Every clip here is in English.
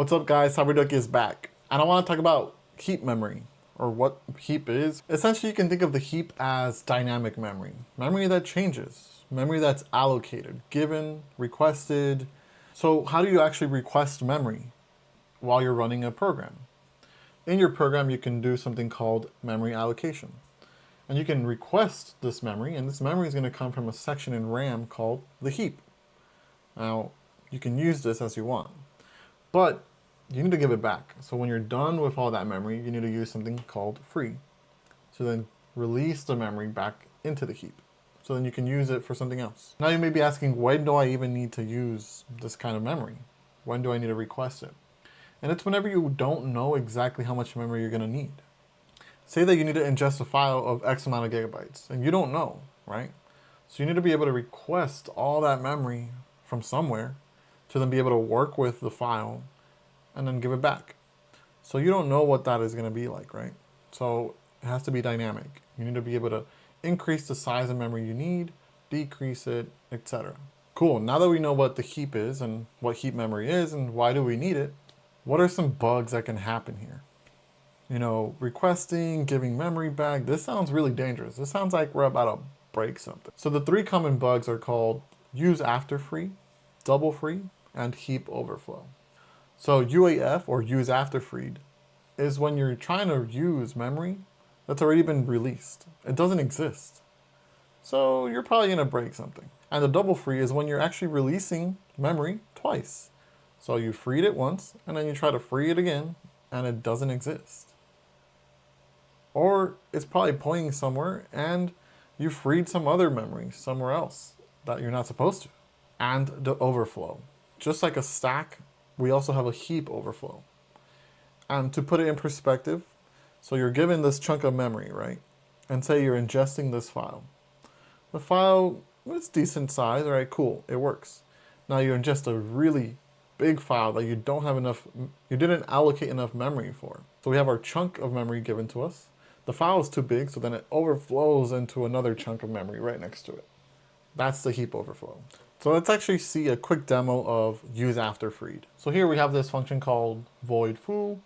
What's up guys, CyberDucky is back. And I want to talk about heap memory, or what heap is. Essentially you can think of the heap as dynamic memory. Memory that changes, memory that's allocated, given, requested. So how do you actually request memory while you're running a program? In your program you can do something called memory allocation. And you can request this memory, and this memory is going to come from a section in RAM called the heap. Now, you can use this as you want, but you need to give it back. So when you're done with all that memory, you need to use something called free. So then release the memory back into the heap. So then you can use it for something else. Now you may be asking, when do I even need to use this kind of memory? When do I need to request it? And it's whenever you don't know exactly how much memory you're going to need. Say that you need to ingest a file of X amount of gigabytes, and you don't know, right? So you need to be able to request all that memory from somewhere to then be able to work with the file and then give it back. So you don't know what that is going to be like, right? So it has to be dynamic. You need to be able to increase the size of memory you need, decrease it, etc. Cool, now that we know what the heap is and what heap memory is and why do we need it, what are some bugs that can happen here? You know, requesting, giving memory back, this sounds really dangerous. This sounds like we're about to break something. So the three common bugs are called use after free, double free, and heap overflow. So UAF, or use after freed, is when you're trying to use memory that's already been released. It doesn't exist. So you're probably gonna break something. And the double free is when you're actually releasing memory twice. So you freed it once, and then you try to free it again, and it doesn't exist. Or it's probably pointing somewhere and you freed some other memory somewhere else that you're not supposed to. And the overflow. Just like a stack, we also have a heap overflow. And to put it in perspective, so you're given this chunk of memory, right? And say you're ingesting this file. The file is decent size, all right, cool, it works. Now you ingest a really big file that you don't have enough, you didn't allocate enough memory for. So we have our chunk of memory given to us. The file is too big, so then it overflows into another chunk of memory right next to it. That's the heap overflow. So let's actually see a quick demo of use after freed. So here we have this function called void foo,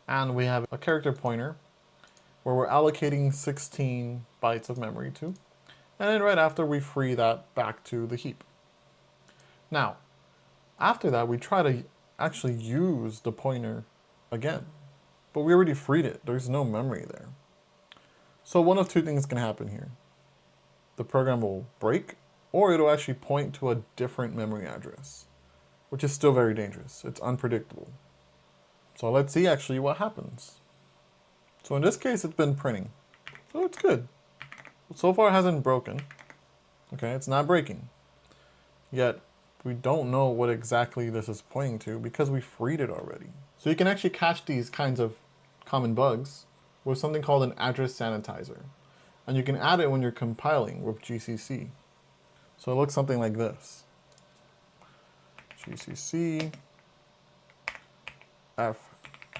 and we have a character pointer where we're allocating 16 bytes of memory to, and then right after we free that back to the heap. Now, after that we try to actually use the pointer again. But we already freed it. There's no memory there. So one of two things can happen here. The program will break, or it'll actually point to a different memory address, which is still very dangerous. It's unpredictable. So let's see actually what happens. So in this case, it's been printing. So it's good. So far it hasn't broken. Okay, it's not breaking. Yet we don't know what exactly this is pointing to because we freed it already. So you can actually catch these kinds of common bugs with something called an address sanitizer. And you can add it when you're compiling with GCC. So it looks something like this. GCC f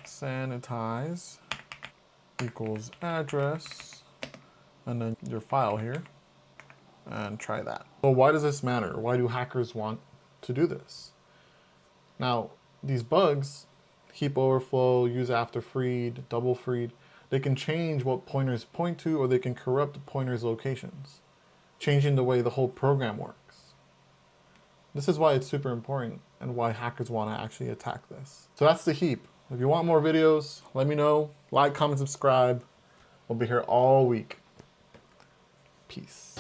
sanitize equals address, and then your file here, and try that. So why does this matter? Why do hackers want to do this? Now, these bugs, heap overflow, use after freed, double freed, they can change what pointers point to, or they can corrupt pointers' locations, changing the way the whole program works. This is why it's super important and why hackers want to actually attack this. So that's the heap. If you want more videos, let me know. Like, comment, subscribe. We'll be here all week. Peace.